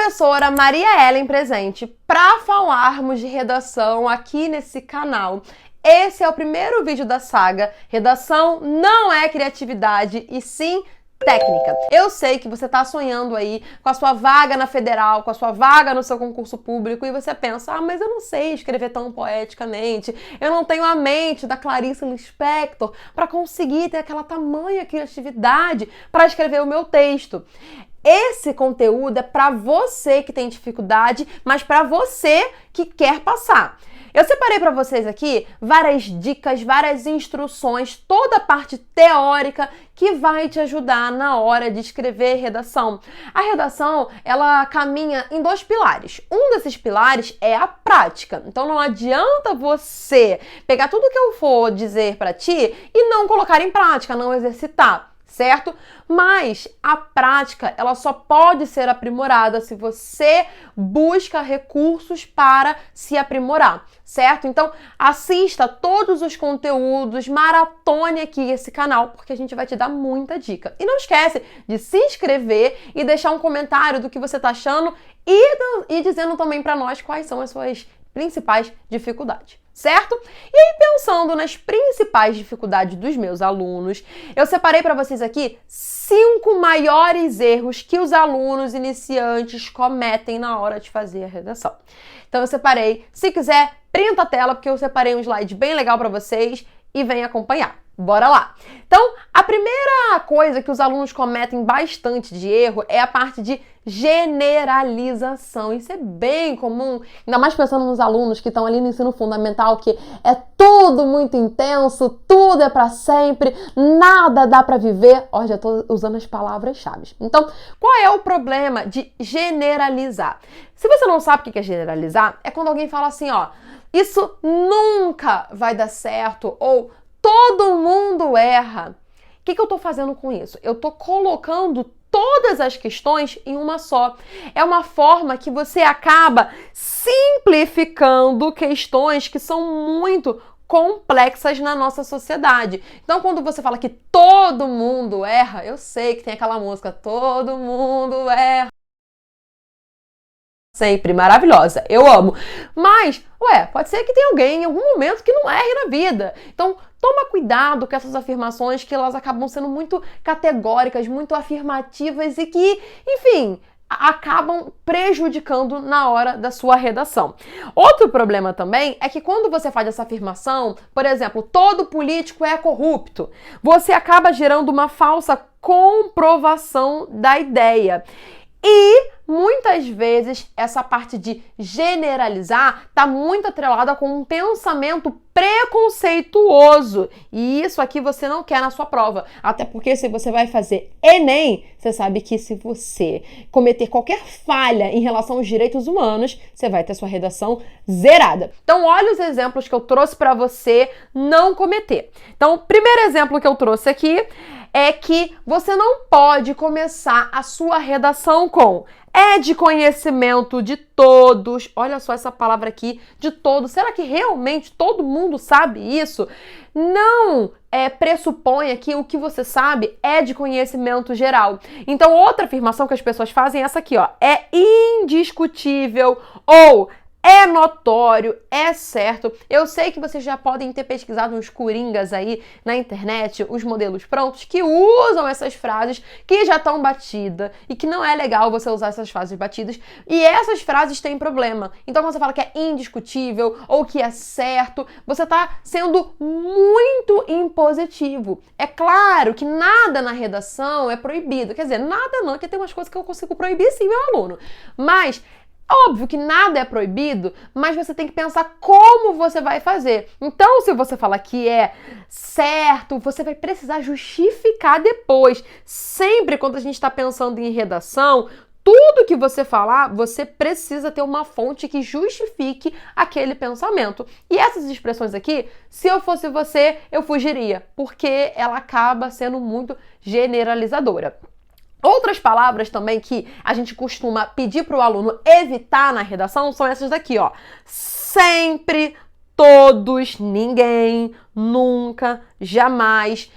Professora Maria Ellen presente para falarmos de redação aqui nesse canal. Esse é o primeiro vídeo da saga Redação não é criatividade e sim técnica. Eu sei que você está sonhando aí com a sua vaga na federal, com a sua vaga no seu concurso público e você pensa, mas eu não sei escrever tão poeticamente, eu não tenho a mente da Clarice Lispector para conseguir ter aquela tamanha criatividade para escrever o meu texto. Esse conteúdo é para você que tem dificuldade, mas para você que quer passar. Eu separei para vocês aqui várias dicas, várias instruções, toda a parte teórica que vai te ajudar na hora de escrever redação. A redação, ela caminha em dois pilares. Um desses pilares é a prática. Então não adianta você pegar tudo que eu for dizer para ti e não colocar em prática, não exercitar. Certo? Mas a prática, ela só pode ser aprimorada se você busca recursos para se aprimorar, certo? Então, assista todos os conteúdos, maratone aqui esse canal, porque a gente vai te dar muita dica. E não esquece de se inscrever e deixar um comentário do que você tá achando e dizendo também para nós quais são as suas principais dificuldades, certo? E aí, pensando nas principais dificuldades dos meus alunos, eu separei para vocês aqui 5 maiores erros que os alunos iniciantes cometem na hora de fazer a redação. Então eu separei, se quiser, printa a tela, porque eu separei um slide bem legal para vocês e vem acompanhar. Bora lá! Então, a primeira coisa que os alunos cometem bastante de erro é a parte de generalização. Isso é bem comum, ainda mais pensando nos alunos que estão ali no ensino fundamental, que é tudo muito intenso, tudo é para sempre, nada dá para viver. Ó, já estou usando as palavras-chave. Então, qual é o problema de generalizar? Se você não sabe o que é generalizar, é quando alguém fala assim, ó, isso nunca vai dar certo, ou todo mundo erra. O que eu estou fazendo com isso? Eu estou colocando todas as questões em uma só. É uma forma que você acaba simplificando questões que são muito complexas na nossa sociedade. Então, quando você fala que todo mundo erra, eu sei que tem aquela música, todo mundo erra. Sempre maravilhosa, eu amo. Mas, pode ser que tenha alguém em algum momento que não erre na vida. Então, toma cuidado com essas afirmações que elas acabam sendo muito categóricas, muito afirmativas e que, enfim, acabam prejudicando na hora da sua redação. Outro problema também é que quando você faz essa afirmação, por exemplo, todo político é corrupto, você acaba gerando uma falsa comprovação da ideia. E muitas vezes essa parte de generalizar está muito atrelada com um pensamento preconceituoso. E isso aqui você não quer na sua prova. Até porque se você vai fazer Enem, você sabe que se você cometer qualquer falha em relação aos direitos humanos, você vai ter sua redação zerada. Então olha os exemplos que eu trouxe para você não cometer. Então o primeiro exemplo que eu trouxe aqui é que você não pode começar a sua redação com é de conhecimento de todos. Olha só essa palavra aqui, de todos. Será que realmente todo mundo sabe isso? Não pressupõe que o que você sabe é de conhecimento geral. Então, outra afirmação que as pessoas fazem é essa aqui, ó. É indiscutível ou é notório, é certo. Eu sei que vocês já podem ter pesquisado uns coringas aí na internet, os modelos prontos, que usam essas frases que já estão batidas e que não é legal você usar essas frases batidas. E essas frases têm problema. Então, quando você fala que é indiscutível ou que é certo, você está sendo muito impositivo. É claro que nada na redação é proibido. Quer dizer, nada não, porque tem umas coisas que eu consigo proibir sim, meu aluno. Mas óbvio que nada é proibido, mas você tem que pensar como você vai fazer. Então, se você falar que é certo, você vai precisar justificar depois. Sempre quando a gente está pensando em redação, tudo que você falar, você precisa ter uma fonte que justifique aquele pensamento. E essas expressões aqui, se eu fosse você, eu fugiria, porque ela acaba sendo muito generalizadora. Outras palavras também que a gente costuma pedir para o aluno evitar na redação são essas daqui, ó. Sempre, todos, ninguém, nunca, jamais.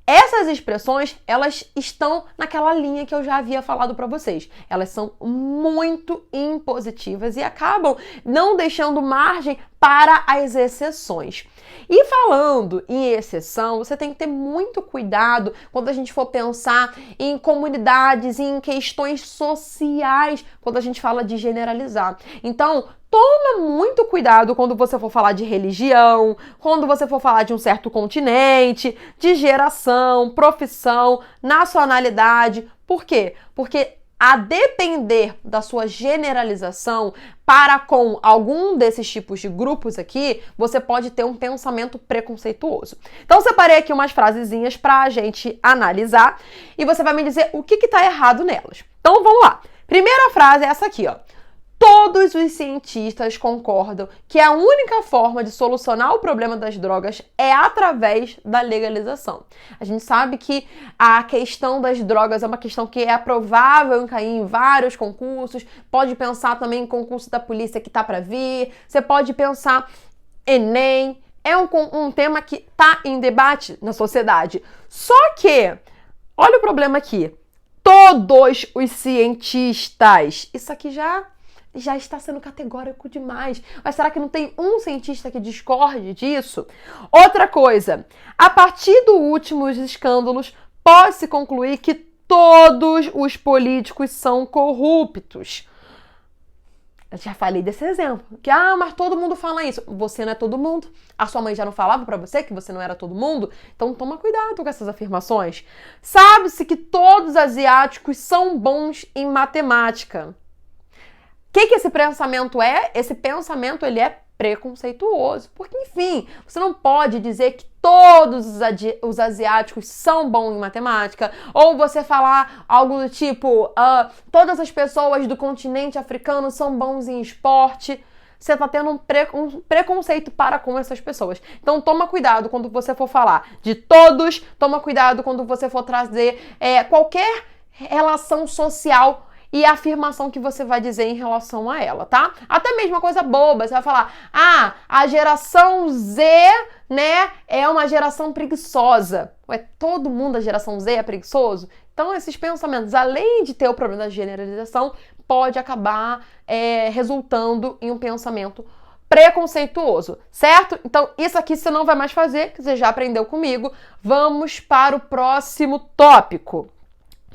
Essas expressões, elas estão naquela linha que eu já havia falado para vocês. Elas são muito impositivas e acabam não deixando margem para as exceções. E falando em exceção, você tem que ter muito cuidado quando a gente for pensar em comunidades, em questões sociais, quando a gente fala de generalizar. Então, toma muito cuidado quando você for falar de religião, quando você for falar de um certo continente, de geração, profissão, nacionalidade. Por quê? Porque a depender da sua generalização para com algum desses tipos de grupos aqui, você pode ter um pensamento preconceituoso. Então, separei aqui umas frasezinhas para a gente analisar e você vai me dizer o que está errado nelas. Então, vamos lá. Primeira frase é essa aqui, ó. Todos os cientistas concordam que a única forma de solucionar o problema das drogas é através da legalização. A gente sabe que a questão das drogas é uma questão que é provável em cair em vários concursos. Pode pensar também em concurso da polícia que tá para vir. Você pode pensar Enem. É um tema que tá em debate na sociedade. Só que, olha o problema aqui. Todos os cientistas. Isso aqui já está sendo categórico demais. Mas será que não tem um cientista que discorde disso? Outra coisa, a partir dos últimos escândalos, pode-se concluir que todos os políticos são corruptos. Eu já falei desse exemplo. Que, mas todo mundo fala isso. Você não é todo mundo. A sua mãe já não falava pra você que você não era todo mundo? Então toma cuidado com essas afirmações. Sabe-se que todos os asiáticos são bons em matemática. O que esse pensamento é? Esse pensamento, ele é preconceituoso. Porque, enfim, você não pode dizer que todos os asiáticos são bons em matemática, ou você falar algo do tipo, todas as pessoas do continente africano são bons em esporte. Você está tendo um preconceito para com essas pessoas. Então, toma cuidado quando você for falar de todos, toma cuidado quando você for trazer qualquer relação social e a afirmação que você vai dizer em relação a ela, tá? Até mesmo uma coisa boba, você vai falar, a geração Z, né, é uma geração preguiçosa. Ué, todo mundo da geração Z é preguiçoso? Então, esses pensamentos, além de ter o problema da generalização, pode acabar resultando em um pensamento preconceituoso, certo? Então, isso aqui você não vai mais fazer, que você já aprendeu comigo. Vamos para o próximo tópico.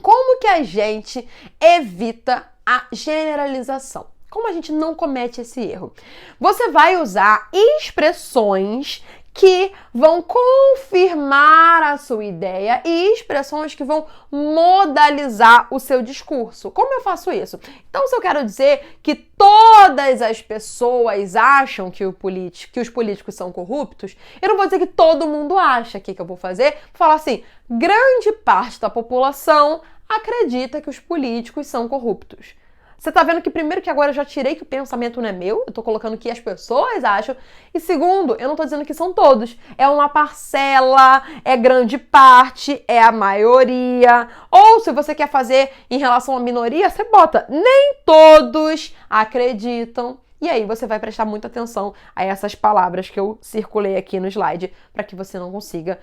Como que a gente evita a generalização? Como a gente não comete esse erro? Você vai usar expressões que vão confirmar a sua ideia e expressões que vão modalizar o seu discurso. Como eu faço isso? Então, se eu quero dizer que todas as pessoas acham que os políticos são corruptos, eu não vou dizer que todo mundo acha. O que eu vou fazer? Vou falar assim, grande parte da população acredita que os políticos são corruptos. Você tá vendo que primeiro que agora eu já tirei que o pensamento não é meu, eu tô colocando que as pessoas acham. E segundo, eu não tô dizendo que são todos. É uma parcela, é grande parte, é a maioria. Ou se você quer fazer em relação à minoria, você bota nem todos acreditam. E aí você vai prestar muita atenção a essas palavras que eu circulei aqui no slide para que você não consiga,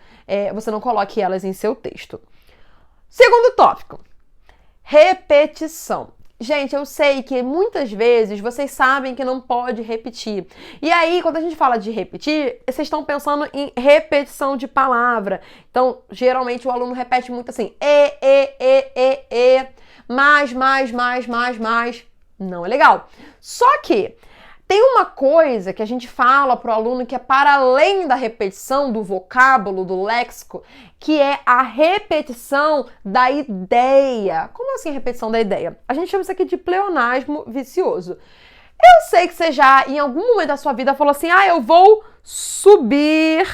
você não coloque elas em seu texto. Segundo tópico, repetição. Gente, eu sei que muitas vezes vocês sabem que não pode repetir. E aí, quando a gente fala de repetir, vocês estão pensando em repetição de palavra. Então, geralmente o aluno repete muito assim, mais. Não é legal. Só que tem uma coisa que a gente fala para o aluno que é para além da repetição do vocábulo, do léxico, que é a repetição da ideia. Como assim repetição da ideia? A gente chama isso aqui de pleonasmo vicioso. Eu sei que você já, em algum momento da sua vida, falou assim, eu vou subir,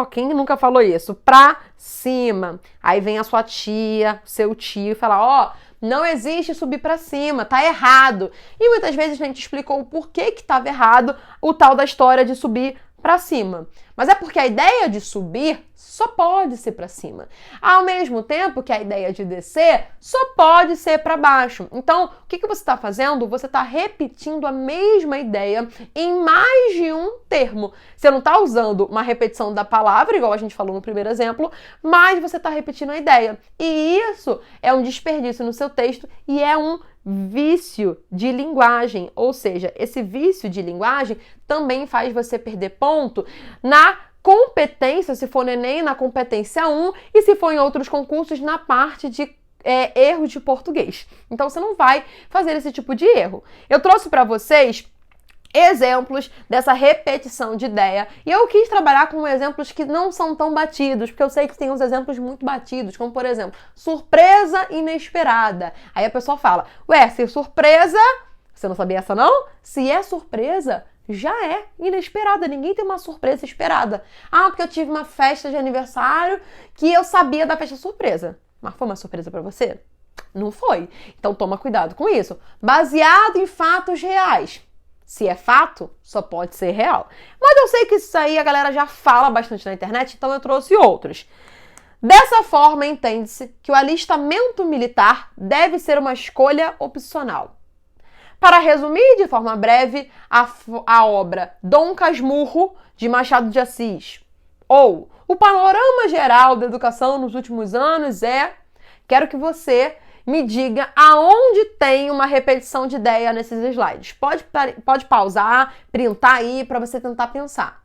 quem nunca falou isso? Pra cima. Aí vem a sua tia, seu tio e fala, não existe subir pra cima, tá errado. E muitas vezes a gente explicou o porquê que estava errado o tal da história de subir para cima. Mas é porque a ideia de subir só pode ser para cima. Ao mesmo tempo que a ideia de descer só pode ser para baixo. Então, o que você está fazendo? Você está repetindo a mesma ideia em mais de um termo. Você não está usando uma repetição da palavra, igual a gente falou no primeiro exemplo, mas você está repetindo a ideia. E isso é um desperdício no seu texto e é um vício de linguagem, ou seja, esse vício de linguagem também faz você perder ponto na competência, se for no Enem, na competência 1 e se for em outros concursos, na parte de erro de português. Então você não vai fazer esse tipo de erro. Eu trouxe para vocês exemplos dessa repetição de ideia. E eu quis trabalhar com exemplos que não são tão batidos, porque eu sei que tem uns exemplos muito batidos, como por exemplo, surpresa inesperada. Aí a pessoa fala, ué, se surpresa, você não sabia essa não? Se é surpresa, já é inesperada. Ninguém tem uma surpresa esperada. Ah, porque eu tive uma festa de aniversário que eu sabia da festa surpresa. Mas foi uma surpresa pra você? Não foi. Então toma cuidado com isso. Baseado em fatos reais. Se é fato, só pode ser real. Mas eu sei que isso aí a galera já fala bastante na internet, então eu trouxe outros. Dessa forma, entende-se que o alistamento militar deve ser uma escolha opcional. Para resumir de forma breve, a obra Dom Casmurro, de Machado de Assis, ou o panorama geral da educação nos últimos anos é... Quero que você me diga aonde tem uma repetição de ideia nesses slides. Pode pausar, printar aí para você tentar pensar.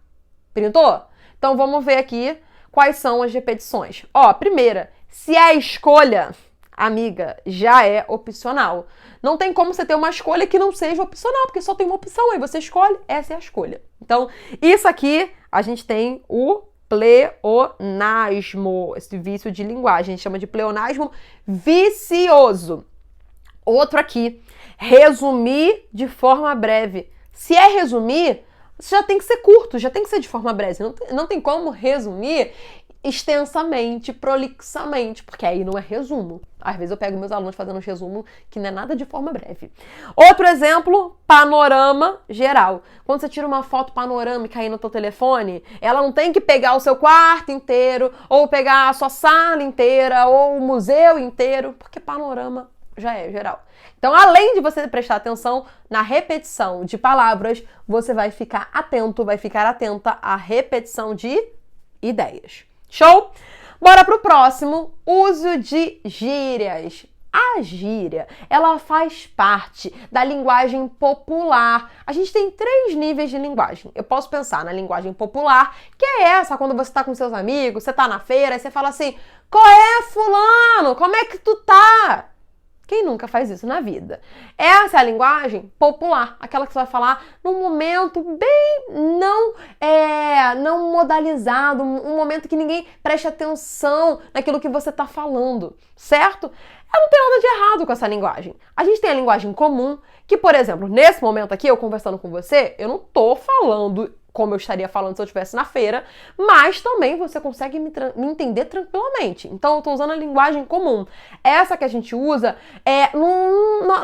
Printou? Então vamos ver aqui quais são as repetições. Ó, primeira, se é escolha, amiga, já é opcional. Não tem como você ter uma escolha que não seja opcional, porque só tem uma opção, aí você escolhe, essa é a escolha. Então, isso aqui, a gente tem o pleonasmo, esse vício de linguagem, a gente chama de pleonasmo vicioso. Outro aqui, resumir de forma breve. Se é resumir, já tem que ser curto, já tem que ser de forma breve. Não tem como resumir extensamente, prolixamente, porque aí não é resumo. Às vezes eu pego meus alunos fazendo um resumo que não é nada de forma breve. Outro exemplo, panorama geral. Quando você tira uma foto panorâmica aí no teu telefone, ela não tem que pegar o seu quarto inteiro, ou pegar a sua sala inteira, ou o museu inteiro, porque panorama já é geral. Então, além de você prestar atenção na repetição de palavras, você vai ficar atento, vai ficar atenta à repetição de ideias. Show? Bora pro próximo, uso de gírias. A gíria, ela faz parte da linguagem popular. A gente tem 3 níveis de linguagem. Eu posso pensar na linguagem popular, que é essa, quando você tá com seus amigos, você tá na feira, e você fala assim, qual é, fulano? Como é que tu tá? Quem nunca faz isso na vida? Essa é a linguagem popular, aquela que você vai falar num momento bem não modalizado, um momento que ninguém preste atenção naquilo que você está falando, certo? Não tem nada de errado com essa linguagem. A gente tem a linguagem comum, que, por exemplo, nesse momento aqui, eu conversando com você, eu não tô falando como eu estaria falando se eu estivesse na feira, mas também você consegue me entender tranquilamente. Então, eu estou usando a linguagem comum. Essa que a gente usa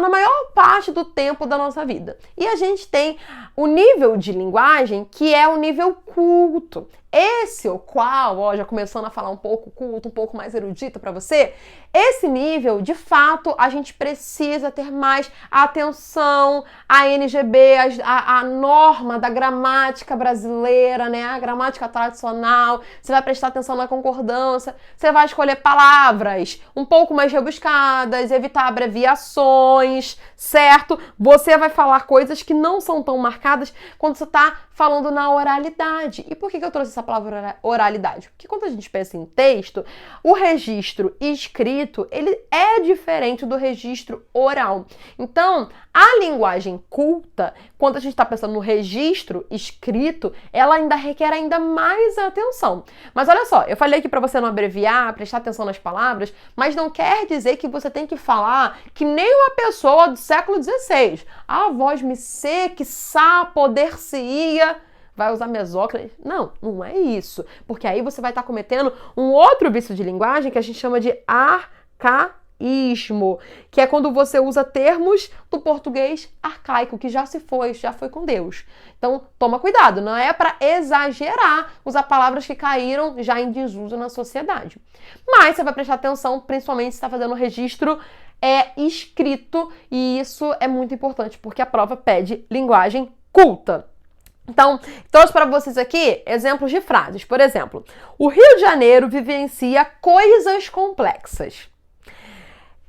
na maior parte do tempo da nossa vida. E a gente tem o nível de linguagem que é o nível culto. Esse, o qual, já começando a falar um pouco culto, um pouco mais erudito para você, esse nível, de fato, a gente precisa ter mais atenção à NGB, a norma da gramática brasileira, né? A gramática tradicional. Você vai prestar atenção na concordância, você vai escolher palavras um pouco mais rebuscadas, evitar abreviações, certo? Você vai falar coisas que não são tão marcadas quando você está falando na oralidade. E por que eu trouxe essa palavra oralidade? Porque quando a gente pensa em texto, o registro escrito, ele é diferente do registro oral. Então, a linguagem culta, quando a gente está pensando no registro escrito, ela ainda requer ainda mais atenção. Mas olha só, eu falei aqui para você não abreviar, prestar atenção nas palavras, mas não quer dizer que você tem que falar que nem uma pessoa do século XVI. A voz me seque, sa, poder-se-ia, vai usar mesóclise. Não, não é isso. Porque aí você vai estar cometendo um outro vício de linguagem que a gente chama de arcaísmo. ismo, que é quando você usa termos do português arcaico, que já se foi, já foi com Deus. Então, toma cuidado, não é para exagerar usar palavras que caíram já em desuso na sociedade. Mas você vai prestar atenção, principalmente se está fazendo um registro escrito, e isso é muito importante, porque a prova pede linguagem culta. Então, trouxe para vocês aqui exemplos de frases. Por exemplo, o Rio de Janeiro vivencia coisas complexas.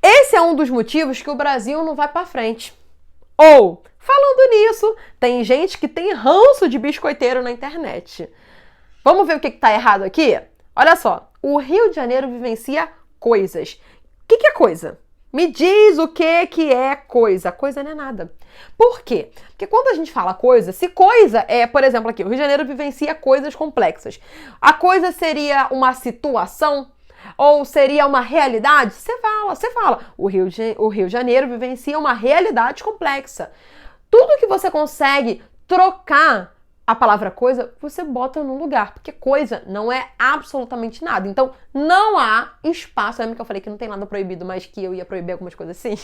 Esse é um dos motivos que o Brasil não vai para frente. Ou, falando nisso, tem gente que tem ranço de biscoiteiro na internet. Vamos ver o que está errado aqui? Olha só, o Rio de Janeiro vivencia coisas. O que é coisa? Me diz o que é coisa. Coisa não é nada. Por quê? Porque quando a gente fala coisa, se coisa é, por exemplo, aqui, o Rio de Janeiro vivencia coisas complexas. A coisa seria uma situação? Ou seria uma realidade? Você fala. O Rio de Janeiro vivencia uma realidade complexa. Tudo que você consegue trocar a palavra coisa, você bota num lugar, porque coisa não é absolutamente nada. Então, não há espaço. Lembra que eu falei que não tem nada proibido, mas que eu ia proibir algumas coisas assim?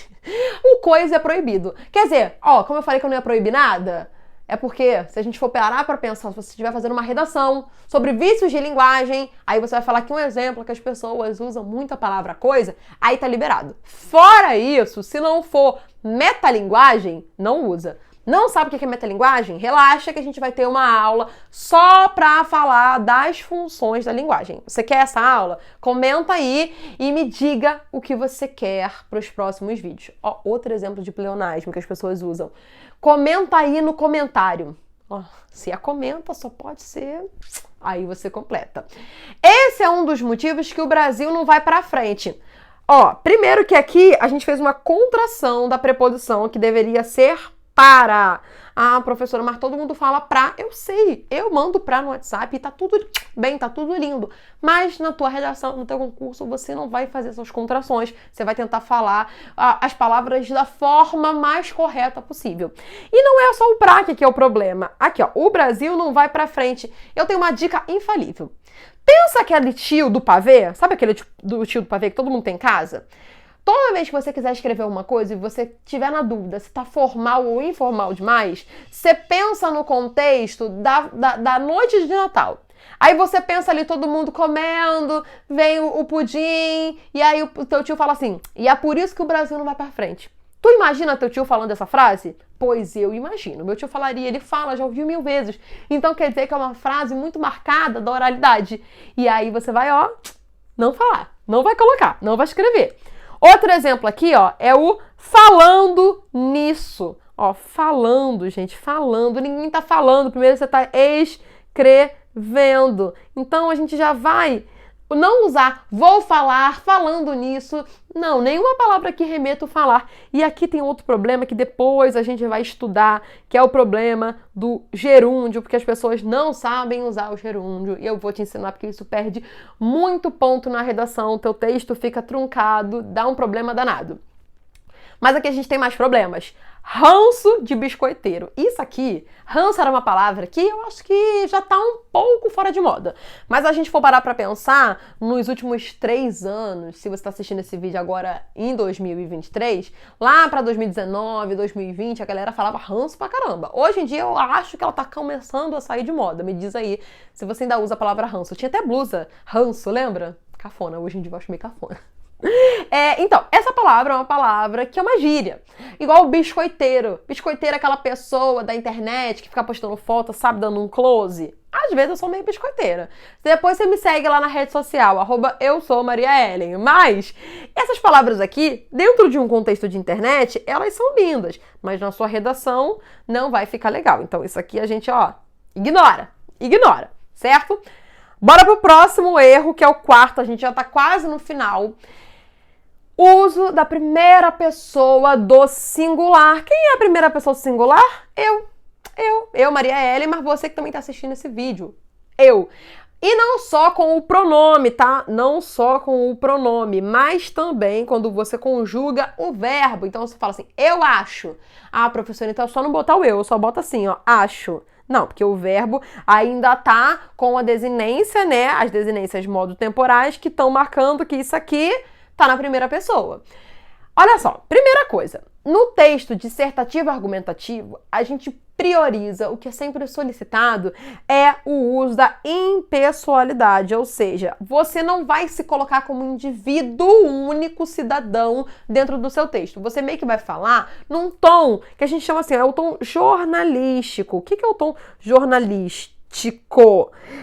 O coisa é proibido. Quer dizer, como eu falei que eu não ia proibir nada, é porque se a gente for parar para pensar, se você estiver fazendo uma redação sobre vícios de linguagem, aí você vai falar aqui um exemplo que as pessoas usam muito a palavra coisa, aí tá liberado. Fora isso, se não for metalinguagem, não usa. Não sabe o que é metalinguagem? Relaxa que a gente vai ter uma aula só para falar das funções da linguagem. Você quer essa aula? Comenta aí e me diga o que você quer para os próximos vídeos. Outro exemplo de pleonasmo que as pessoas usam. Comenta aí no comentário. Se comenta, só pode ser... Aí você completa. Esse é um dos motivos que o Brasil não vai para frente. Primeiro que aqui a gente fez uma contração da preposição que deveria ser para. Professora, mas todo mundo fala pra. Eu sei, eu mando pra no WhatsApp e tá tudo bem, tá tudo lindo. Mas na tua redação, no teu concurso, você não vai fazer essas contrações. Você vai tentar falar as palavras da forma mais correta possível. E não é só o pra que é o problema. Aqui, o Brasil não vai pra frente. Eu tenho uma dica infalível. Pensa aquele tio do pavê, sabe aquele tio do pavê que todo mundo tem em casa? Toda vez que você quiser escrever uma coisa e você tiver na dúvida se está formal ou informal demais, você pensa no contexto da noite de Natal. Aí você pensa ali todo mundo comendo, vem o pudim, e aí o teu tio fala assim, e é por isso que o Brasil não vai para frente. Tu imagina teu tio falando essa frase? Pois eu imagino. Meu tio falaria, ele fala, já ouviu 1000 vezes. Então quer dizer que é uma frase muito marcada da oralidade. E aí você vai, não falar, não vai colocar, não vai escrever. Outro exemplo aqui, é o falando nisso. Falando, gente, falando. Ninguém tá falando. Primeiro você tá escrevendo. Então a gente já vai não usar vou falar, falando nisso. Não, nenhuma palavra que remeta o falar. E aqui tem outro problema que depois a gente vai estudar, que é o problema do gerúndio, porque as pessoas não sabem usar o gerúndio. E eu vou te ensinar porque isso perde muito ponto na redação. Teu texto fica truncado, dá um problema danado. Mas aqui a gente tem mais problemas. Ranço de biscoiteiro. Isso aqui, ranço era uma palavra que eu acho que já tá um pouco fora de moda. Mas a gente for parar pra pensar, nos últimos 3 anos, se você tá assistindo esse vídeo agora em 2023, lá pra 2019, 2020, a galera falava ranço pra caramba. Hoje em dia eu acho que ela tá começando a sair de moda. Me diz aí se você ainda usa a palavra ranço. Tinha até blusa, ranço, lembra? Cafona, hoje em dia eu acho meio cafona. Então, essa palavra é uma palavra que é uma gíria. Igual o biscoiteiro. Biscoiteiro é aquela pessoa da internet que fica postando foto, sabe, dando um close. Às vezes eu sou meio biscoiteira. Depois você me segue lá na rede social, @eusoumariaellen. Mas essas palavras aqui, dentro de um contexto de internet, elas são lindas. Mas na sua redação não vai ficar legal. Então isso aqui a gente, ignora, certo? Bora pro próximo erro, que é o quarto. A gente já tá quase no final. Uso da primeira pessoa do singular. Quem é a primeira pessoa do singular? Eu, Maria Ellen, mas você que também está assistindo esse vídeo. Eu. E não só com o pronome, tá? Não só com o pronome, mas também quando você conjuga o verbo. Então você fala assim, eu acho. Professora, então é só não botar o eu só bota assim, acho. Não, porque o verbo ainda tá com a desinência, né? As desinências modo temporais que estão marcando que isso aqui tá na primeira pessoa. Olha só, primeira coisa, no texto dissertativo argumentativo, a gente prioriza, o que é sempre solicitado, é o uso da impessoalidade, ou seja, você não vai se colocar como um indivíduo único cidadão dentro do seu texto. Você meio que vai falar num tom que a gente chama assim, é o tom jornalístico. O que é o tom jornalístico?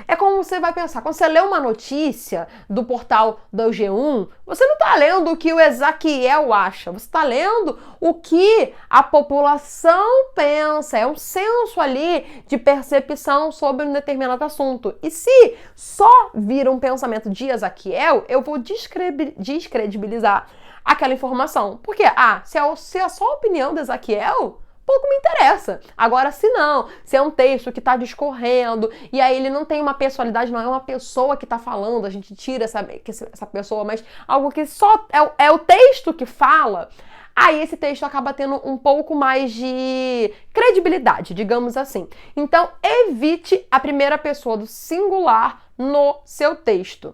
É como você vai pensar, quando você lê uma notícia do portal do G1, você não está lendo o que o Ezaquiel acha, você está lendo o que a população pensa, é um senso ali de percepção sobre um determinado assunto. E se só vira um pensamento de Ezaquiel, eu vou descredibilizar aquela informação. Porque, se é só a opinião de Ezaquiel, pouco me interessa. Agora, se não, se é um texto que está discorrendo e aí ele não tem uma pessoalidade, não é uma pessoa que está falando, a gente tira essa pessoa, mas algo que só é o texto que fala, aí esse texto acaba tendo um pouco mais de credibilidade, digamos assim. Então, evite a primeira pessoa do singular no seu texto.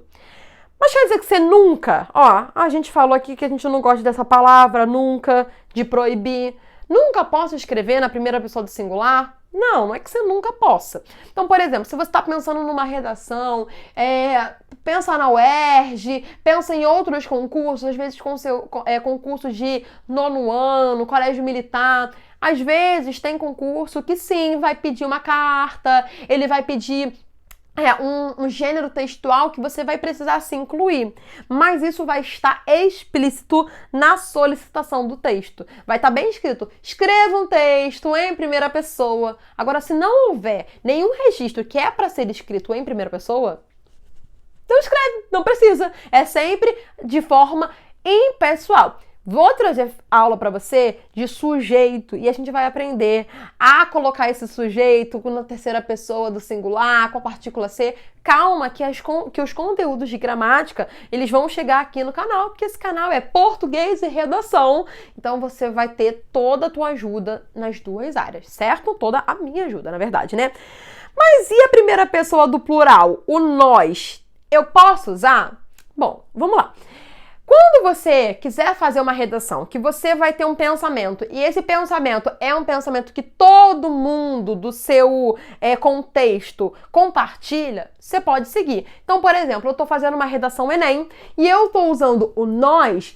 Mas quer dizer que você nunca, a gente falou aqui que a gente não gosta dessa palavra, nunca, de proibir. Nunca posso escrever na primeira pessoa do singular? Não é que você nunca possa. Então, por exemplo, se você está pensando numa redação, pensa na UERJ, pensa em outros concursos, às vezes concursos de 9º ano, colégio militar. Às vezes tem concurso que sim, vai pedir uma carta, ele vai pedir um gênero textual que você vai precisar se incluir. Mas isso vai estar explícito na solicitação do texto. Vai estar bem escrito, escreva um texto em primeira pessoa. Agora, se não houver nenhum registro que é para ser escrito em primeira pessoa, então escreve, não precisa. É sempre de forma impessoal. Vou trazer aula para você de sujeito e a gente vai aprender a colocar esse sujeito na terceira pessoa do singular, com a partícula C. Calma, que os conteúdos de gramática, eles vão chegar aqui no canal, porque esse canal é português e redação. Então você vai ter toda a tua ajuda nas duas áreas, certo? Toda a minha ajuda, na verdade, né? Mas e a primeira pessoa do plural, o nós? Eu posso usar? Bom, vamos lá. Quando você quiser fazer uma redação, que você vai ter um pensamento, e esse pensamento é um pensamento que todo mundo do seu contexto compartilha, você pode seguir. Então, por exemplo, eu estou fazendo uma redação Enem, e eu estou usando o nós,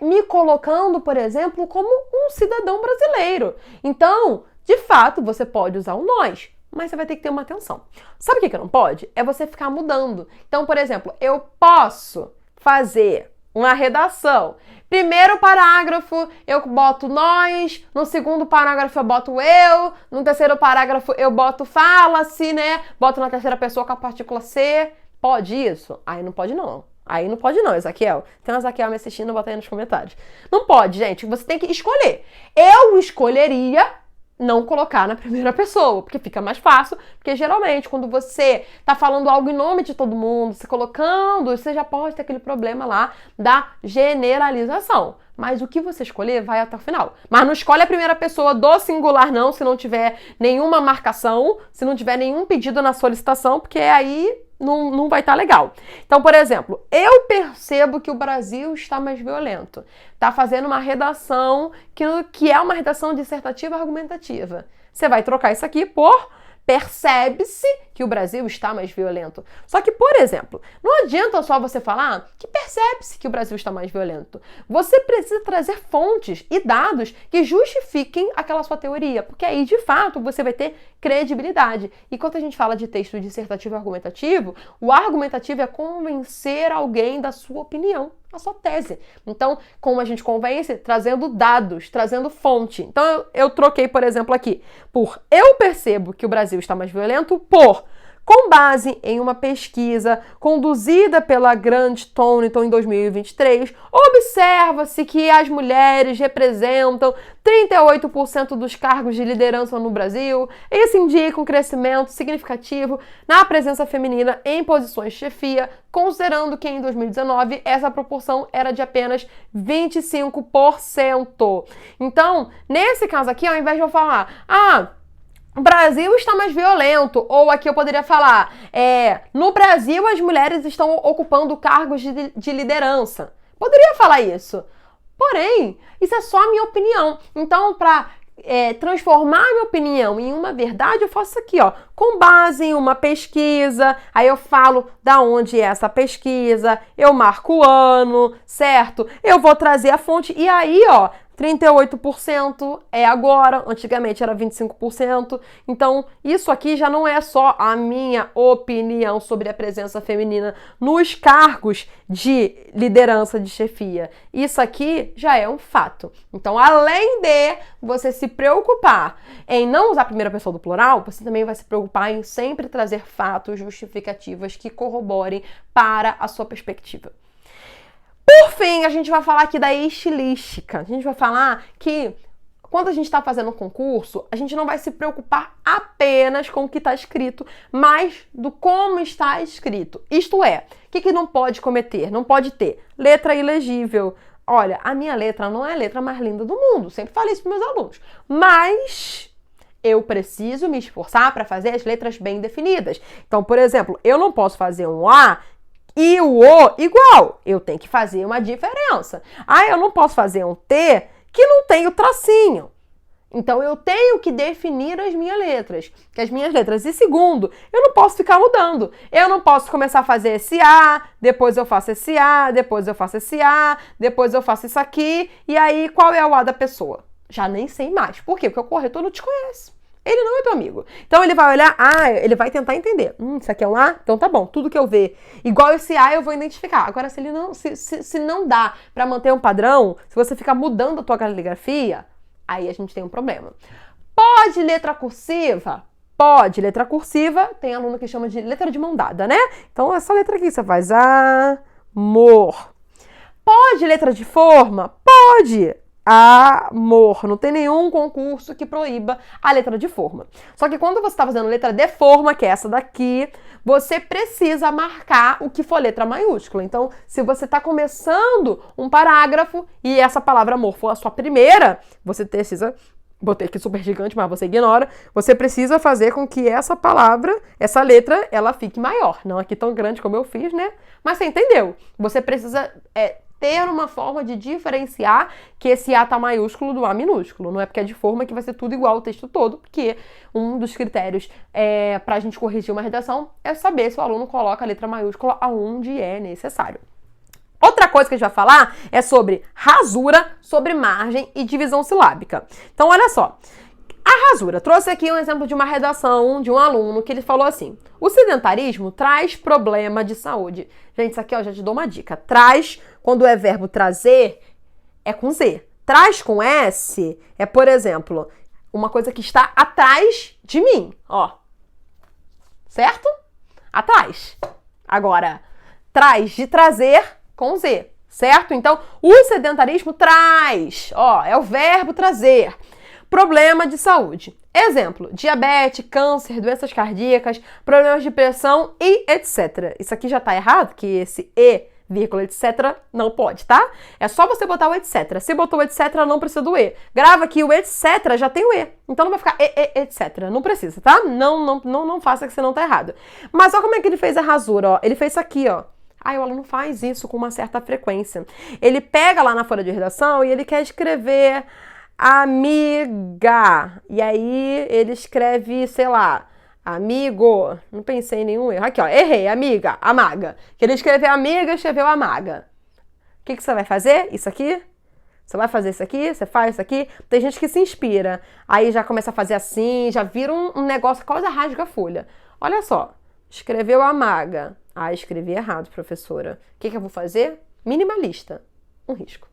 me colocando, por exemplo, como um cidadão brasileiro. Então, de fato, você pode usar o nós, mas você vai ter que ter uma atenção. Sabe o que não pode? É você ficar mudando. Então, por exemplo, eu posso fazer uma redação. Primeiro parágrafo eu boto nós, no segundo parágrafo eu boto eu, no terceiro parágrafo eu boto fala-se, né? Boto na terceira pessoa com a partícula C. Pode isso? Aí não pode não. Aí não pode não, Ezaquiel. Tem um Ezaquiel me assistindo, bota aí nos comentários. Não pode, gente. Você tem que escolher. Eu escolheria não colocar na primeira pessoa, porque fica mais fácil, porque geralmente quando você tá falando algo em nome de todo mundo, se colocando, você já pode ter aquele problema lá da generalização. Mas o que você escolher vai até o final. Mas não escolhe a primeira pessoa do singular não, se não tiver nenhuma marcação, se não tiver nenhum pedido na solicitação, porque aí não vai estar legal. Então, por exemplo, eu percebo que o Brasil está mais violento. Está fazendo uma redação que é uma redação dissertativa argumentativa. Você vai trocar isso aqui por percebe-se que o Brasil está mais violento. Só que, por exemplo, não adianta só você falar que percebe-se que o Brasil está mais violento. Você precisa trazer fontes e dados que justifiquem aquela sua teoria, porque aí, de fato, você vai ter credibilidade. E quando a gente fala de texto dissertativo e argumentativo, o argumentativo é convencer alguém da sua opinião, a sua tese. Então, como a gente convence? Trazendo dados, trazendo fonte. Então, eu troquei, por exemplo, aqui, por eu percebo que o Brasil está mais violento, por com base em uma pesquisa conduzida pela Grant Thornton em 2023, observa-se que as mulheres representam 38% dos cargos de liderança no Brasil. Isso indica um crescimento significativo na presença feminina em posições de chefia, considerando que em 2019 essa proporção era de apenas 25%. Então, nesse caso aqui, ao invés de eu falar, o Brasil está mais violento, ou aqui eu poderia falar, no Brasil as mulheres estão ocupando cargos de liderança. Poderia falar isso. Porém, isso é só a minha opinião. Então, para transformar a minha opinião em uma verdade, eu faço isso aqui, ó, com base em uma pesquisa, aí eu falo da onde é essa pesquisa, eu marco o ano, certo? Eu vou trazer a fonte, e aí, ó, 38% é agora, antigamente era 25%, então isso aqui já não é só a minha opinião sobre a presença feminina nos cargos de liderança, de chefia, isso aqui já é um fato. Então, além de você se preocupar em não usar a primeira pessoa do plural, você também vai se preocupar em sempre trazer fatos, justificativas que corroborem para a sua perspectiva. Por fim, a gente vai falar aqui da estilística. A gente vai falar que quando a gente está fazendo um concurso, a gente não vai se preocupar apenas com o que está escrito, mas do como está escrito. Isto é, o que não pode cometer? Não pode ter letra ilegível. Olha, a minha letra não é a letra mais linda do mundo. Sempre falei isso para meus alunos. Mas eu preciso me esforçar para fazer as letras bem definidas. Então, por exemplo, eu não posso fazer um A e o O igual. Eu tenho que fazer uma diferença. Eu não posso fazer um T que não tem o tracinho. Então, eu tenho que definir as minhas letras. E segundo, eu não posso ficar mudando. Eu não posso começar a fazer esse A, depois eu faço esse A, depois eu faço esse A, depois eu faço isso aqui. E aí, qual é o A da pessoa? Já nem sei mais. Por quê? Porque o corretor não te conhece. Ele não é teu amigo. Então, ele vai olhar, ele vai tentar entender. Isso aqui é um A? Então tá bom, tudo que eu ver igual esse A eu vou identificar. Agora, se ele não, se não dá pra manter um padrão, se você ficar mudando a tua caligrafia, aí a gente tem um problema. Pode letra cursiva? Pode. Letra cursiva, tem aluno que chama de letra de mão dada, né? Então, essa letra aqui, você faz amor. Pode letra de forma? Pode. Amor. Não tem nenhum concurso que proíba a letra de forma. Só que quando você está fazendo letra de forma, que é essa daqui, você precisa marcar o que for letra maiúscula. Então, se você está começando um parágrafo e essa palavra amor for a sua primeira, você precisa... Botei aqui super gigante, mas você ignora. Você precisa fazer com que essa palavra, essa letra, ela fique maior. Não aqui tão grande como eu fiz, né? Mas você entendeu. Você precisa... ter uma forma de diferenciar que esse A tá maiúsculo do A minúsculo. Não é porque é de forma que vai ser tudo igual o texto todo, porque um dos critérios pra gente corrigir uma redação é saber se o aluno coloca a letra maiúscula aonde é necessário. Outra coisa que a gente vai falar é sobre rasura, sobre margem e divisão silábica. Então, olha só. A rasura. Trouxe aqui um exemplo de uma redação de um aluno que ele falou assim: o sedentarismo traz problema de saúde. Gente, isso aqui, ó, já te dou uma dica. Traz, quando é verbo trazer, é com Z. Traz com S é, por exemplo, uma coisa que está atrás de mim, ó. Certo? Atrás. Agora, traz de trazer com Z, certo? Então, o sedentarismo traz, ó, é o verbo trazer. Problema de saúde. Exemplo, diabetes, câncer, doenças cardíacas, problemas de pressão e etc. Isso aqui já tá errado, que esse e, vírgula, etc, não pode, tá? É só você botar o etc. Se botou o etc, não precisa do e. Grava aqui o etc, já tem o e. Então não vai ficar etc. Não precisa, tá? Não faça que você não tá errado. Mas olha como é que ele fez a rasura, ó. Ele fez isso aqui, ó. O aluno faz isso com uma certa frequência. Ele pega lá na folha de redação e ele quer escrever amiga. E aí ele escreve, sei lá, amigo. Não pensei em nenhum erro. Aqui, ó, errei, amiga, amaga. Que ele escreveu amiga, escreveu amaga. O que você vai fazer? Isso aqui? Você vai fazer isso aqui? Você faz isso aqui? Tem gente que se inspira. Aí já começa a fazer assim, já vira um negócio que quase rasga a folha. Olha só, escreveu amaga. Escrevi errado, professora. O que eu vou fazer? Minimalista. Um risco.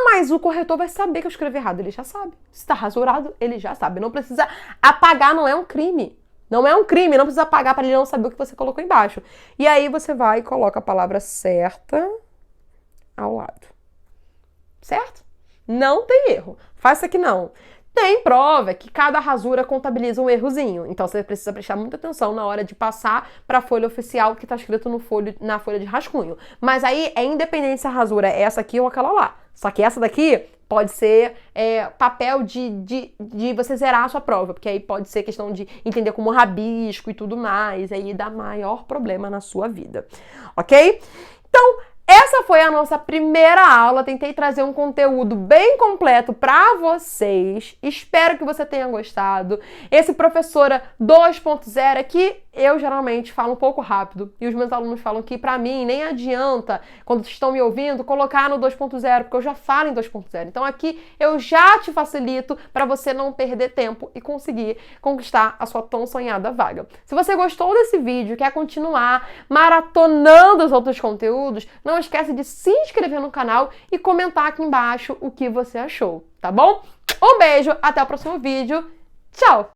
Mas o corretor vai saber que eu escrevi errado. Ele já sabe. Se está rasurado, ele já sabe. Não precisa apagar, não é um crime. Não é um crime, não precisa apagar para ele não saber o que você colocou embaixo. E aí você vai e coloca a palavra certa ao lado. Certo? Não tem erro. Faça aqui não. Tem prova que cada rasura contabiliza um errozinho. Então, você precisa prestar muita atenção na hora de passar para a folha oficial que está escrito na folha de rascunho. Mas aí, é independente se a rasura é essa aqui ou aquela lá. Só que essa daqui pode ser papel de você zerar a sua prova. Porque aí pode ser questão de entender como rabisco e tudo mais. Aí dá maior problema na sua vida. Ok? Então, Essa foi a nossa primeira aula. Tentei trazer um conteúdo bem completo para vocês. Espero que você tenha gostado. Esse Professora 2.0 aqui, eu geralmente falo um pouco rápido e os meus alunos falam que para mim nem adianta, quando estão me ouvindo, colocar no 2.0, porque eu já falo em 2.0. Então aqui eu já te facilito para você não perder tempo e conseguir conquistar a sua tão sonhada vaga. Se você gostou desse vídeo, quer continuar maratonando os outros conteúdos, não esquece de se inscrever no canal e comentar aqui embaixo o que você achou, tá bom? Um beijo, até o próximo vídeo. Tchau!